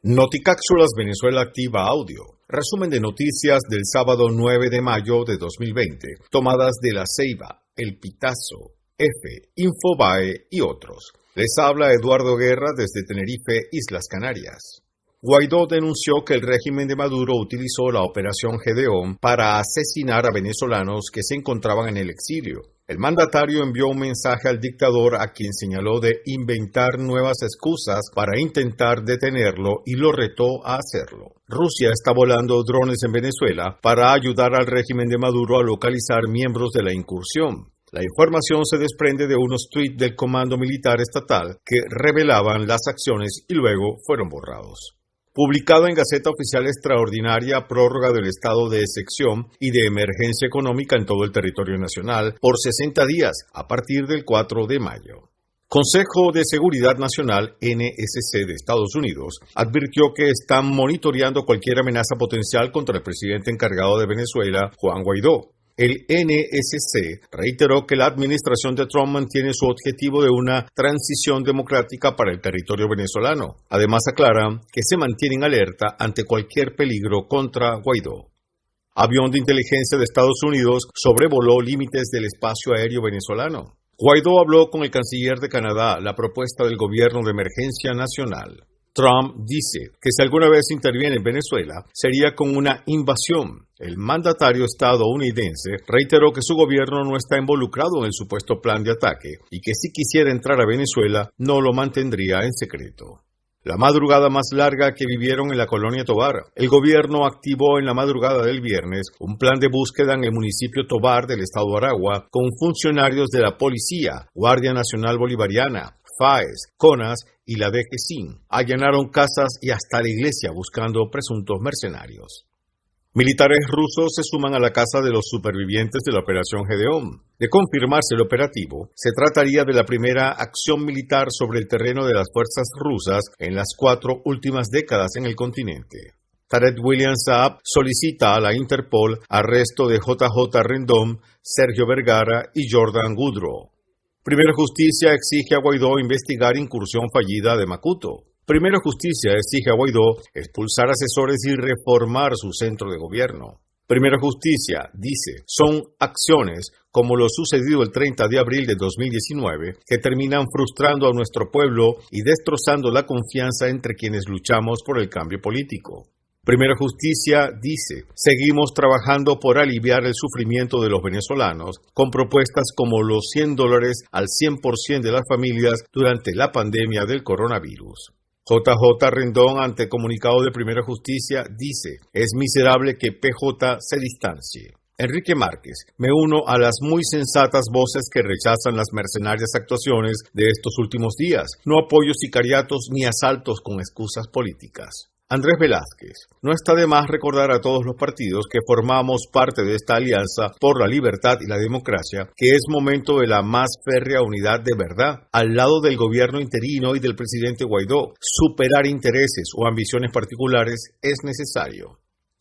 Noticápsulas Venezuela Activa Audio. Resumen de noticias del sábado 9 de mayo de 2020, tomadas de La Ceiba, El Pitazo, F, Infobae y otros. Les habla Eduardo Guerra desde Tenerife, Islas Canarias. Guaidó denunció que el régimen de Maduro utilizó la Operación Gedeón para asesinar a venezolanos que se encontraban en el exilio. El mandatario envió un mensaje al dictador a quien señaló de inventar nuevas excusas para intentar detenerlo y lo retó a hacerlo. Rusia está volando drones en Venezuela para ayudar al régimen de Maduro a localizar miembros de la incursión. La información se desprende de unos tuits del Comando Militar Estatal que revelaban las acciones y luego fueron borrados. Publicado en Gaceta Oficial Extraordinaria, prórroga del estado de excepción y de emergencia económica en todo el territorio nacional por 60 días a partir del 4 de mayo. Consejo de Seguridad Nacional, NSC de Estados Unidos, advirtió que están monitoreando cualquier amenaza potencial contra el presidente encargado de Venezuela, Juan Guaidó. El NSC reiteró que la administración de Trump mantiene su objetivo de una transición democrática para el territorio venezolano. Además aclaran que se mantienen alerta ante cualquier peligro contra Guaidó. Avión de inteligencia de Estados Unidos sobrevoló límites del espacio aéreo venezolano. Guaidó habló con el canciller de Canadá la propuesta del gobierno de emergencia nacional. Trump dice que si alguna vez interviene en Venezuela, sería con una invasión. El mandatario estadounidense reiteró que su gobierno no está involucrado en el supuesto plan de ataque y que si quisiera entrar a Venezuela, no lo mantendría en secreto. La madrugada más larga que vivieron en la colonia Tovar. El gobierno activó en la madrugada del viernes un plan de búsqueda en el municipio Tovar del estado Aragua con funcionarios de la policía, Guardia Nacional Bolivariana, FAES, CONAS y la DGCIN. Allanaron casas y hasta la iglesia buscando presuntos mercenarios. Militares rusos se suman a la casa de los supervivientes de la Operación Gedeón. De confirmarse el operativo, se trataría de la primera acción militar sobre el terreno de las fuerzas rusas en las 4 últimas décadas en el continente. Tarek William Saab solicita a la Interpol arresto de JJ Rendón, Sergio Vergara y Jordan Goodrow. Primero Justicia exige a Guaidó investigar incursión fallida de Macuto. Primero Justicia exige a Guaidó expulsar asesores y reformar su centro de gobierno. Primero Justicia dice, son acciones como lo sucedido el 30 de abril de 2019 que terminan frustrando a nuestro pueblo y destrozando la confianza entre quienes luchamos por el cambio político. Primero Justicia dice, seguimos trabajando por aliviar el sufrimiento de los venezolanos con propuestas como los $100 al 100% de las familias durante la pandemia del coronavirus. JJ Rendón, ante comunicado de Primera Justicia, dice, es miserable que PJ se distancie. Enrique Márquez, me uno a las muy sensatas voces que rechazan las mercenarias actuaciones de estos últimos días. No apoyo sicariatos ni asaltos con excusas políticas. Andrés Velázquez, no está de más recordar a todos los partidos que formamos parte de esta alianza por la libertad y la democracia, que es momento de la más férrea unidad de verdad, al lado del gobierno interino y del presidente Guaidó. Superar intereses o ambiciones particulares es necesario.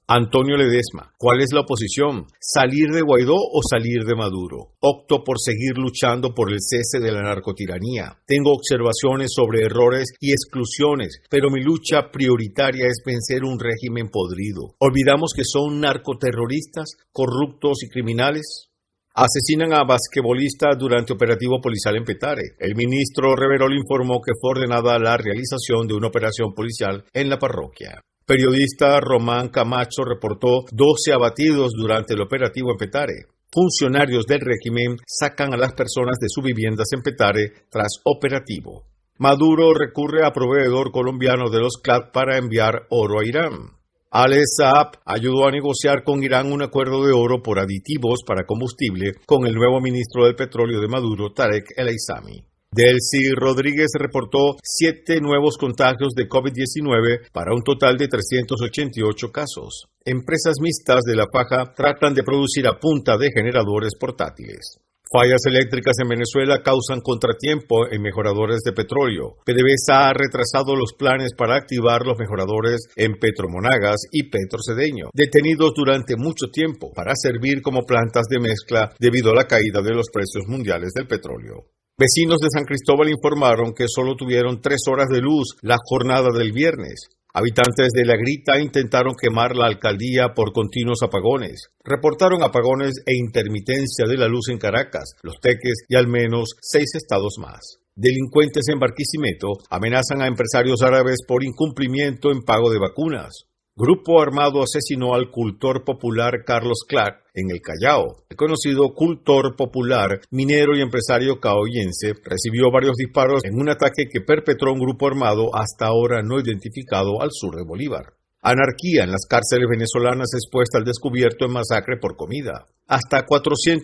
Antonio Ledesma, ¿cuál es la oposición? ¿Salir de Guaidó o salir de Maduro? Opto por seguir luchando por el cese de la narcotiranía. Tengo observaciones sobre errores y exclusiones, pero mi lucha prioritaria es vencer un régimen podrido. ¿Olvidamos que son narcoterroristas, corruptos y criminales? Asesinan a basquetbolista durante operativo policial en Petare. El ministro Reverol informó que fue ordenada la realización de una operación policial en la parroquia. Periodista Román Camacho reportó 12 abatidos durante el operativo en Petare. Funcionarios del régimen sacan a las personas de sus viviendas en Petare tras operativo. Maduro recurre a proveedor colombiano de los CLAD para enviar oro a Irán. Alex Saab ayudó a negociar con Irán un acuerdo de oro por aditivos para combustible con el nuevo ministro del petróleo de Maduro, Tarek El Aissami. Delcy Rodríguez reportó 7 nuevos contagios de COVID-19 para un total de 388 casos. Empresas mixtas de la faja tratan de producir a punta de generadores portátiles. Fallas eléctricas en Venezuela causan contratiempo en mejoradores de petróleo. PDVSA ha retrasado los planes para activar los mejoradores en Petromonagas y Petrocedeño, detenidos durante mucho tiempo para servir como plantas de mezcla debido a la caída de los precios mundiales del petróleo. Vecinos de San Cristóbal informaron que solo tuvieron 3 horas de luz la jornada del viernes. Habitantes de La Grita intentaron quemar la alcaldía por continuos apagones. Reportaron apagones e intermitencia de la luz en Caracas, Los Teques y al menos 6 estados más. Delincuentes en Barquisimeto amenazan a empresarios árabes por incumplimiento en pago de vacunas. Grupo armado asesinó al cultor popular Carlos Clark en el Callao. El conocido cultor popular, minero y empresario caoyense recibió varios disparos en un ataque que perpetró un grupo armado hasta ahora no identificado al sur de Bolívar. Anarquía en las cárceles venezolanas expuesta al descubierto en masacre por comida. Hasta $400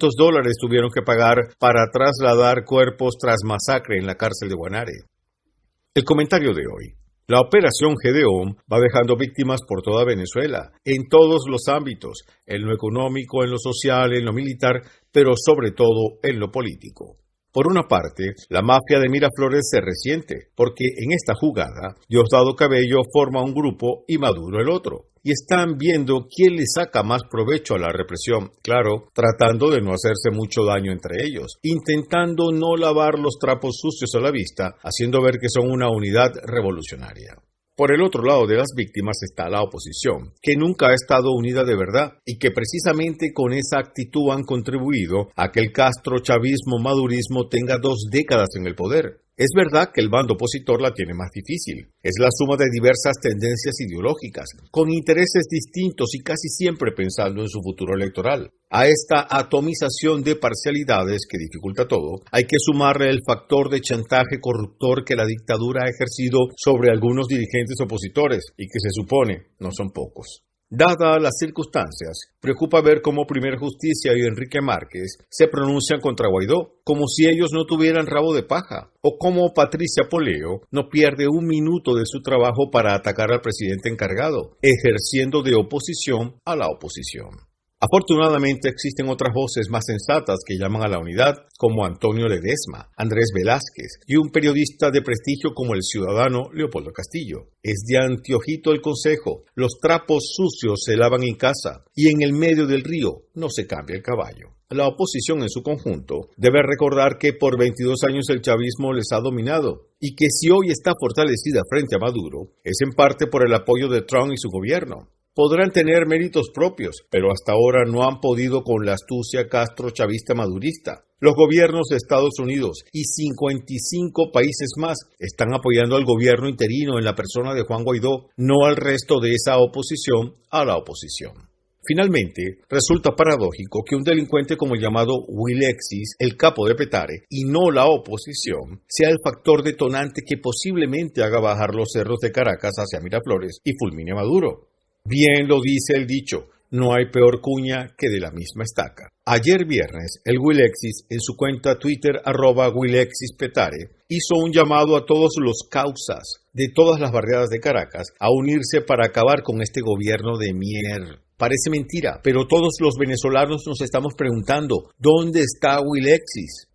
tuvieron que pagar para trasladar cuerpos tras masacre en la cárcel de Guanare. El comentario de hoy. La operación Gedeón va dejando víctimas por toda Venezuela, en todos los ámbitos, en lo económico, en lo social, en lo militar, pero sobre todo en lo político. Por una parte, la mafia de Miraflores se resiente, porque en esta jugada, Diosdado Cabello forma un grupo y Maduro el otro. Y están viendo quién le saca más provecho a la represión, claro, tratando de no hacerse mucho daño entre ellos, intentando no lavar los trapos sucios a la vista, haciendo ver que son una unidad revolucionaria. Por el otro lado de las víctimas está la oposición, que nunca ha estado unida de verdad y que precisamente con esa actitud han contribuido a que el castrochavismo-madurismo tenga 2 décadas en el poder. Es verdad que el bando opositor la tiene más difícil. Es la suma de diversas tendencias ideológicas, con intereses distintos y casi siempre pensando en su futuro electoral. A esta atomización de parcialidades que dificulta todo, hay que sumarle el factor de chantaje corruptor que la dictadura ha ejercido sobre algunos dirigentes opositores y que se supone no son pocos. Dadas las circunstancias, preocupa ver cómo Primer Justicia y Enrique Márquez se pronuncian contra Guaidó, como si ellos no tuvieran rabo de paja, o cómo Patricia Poleo no pierde un minuto de su trabajo para atacar al presidente encargado, ejerciendo de oposición a la oposición. Afortunadamente existen otras voces más sensatas que llaman a la unidad, como Antonio Ledesma, Andrés Velázquez y un periodista de prestigio como el ciudadano Leopoldo Castillo. Es de anteojito el consejo, los trapos sucios se lavan en casa y en el medio del río no se cambia el caballo. La oposición en su conjunto debe recordar que por 22 años el chavismo les ha dominado y que si hoy está fortalecida frente a Maduro es en parte por el apoyo de Trump y su gobierno. Podrán tener méritos propios, pero hasta ahora no han podido con la astucia castro-chavista madurista. Los gobiernos de Estados Unidos y 55 países más están apoyando al gobierno interino en la persona de Juan Guaidó, no al resto de esa oposición a la oposición. Finalmente, resulta paradójico que un delincuente como el llamado Wilexis, el capo de Petare, y no la oposición, sea el factor detonante que posiblemente haga bajar los cerros de Caracas hacia Miraflores y fulmine a Maduro. Bien lo dice el dicho, no hay peor cuña que de la misma estaca. Ayer viernes, el Wilexis, en su cuenta Twitter @WilexisPetare, hizo un llamado a todos los causas de todas las barriadas de Caracas a unirse para acabar con este gobierno de mierda. Parece mentira, pero todos los venezolanos nos estamos preguntando, ¿dónde está Wilexis?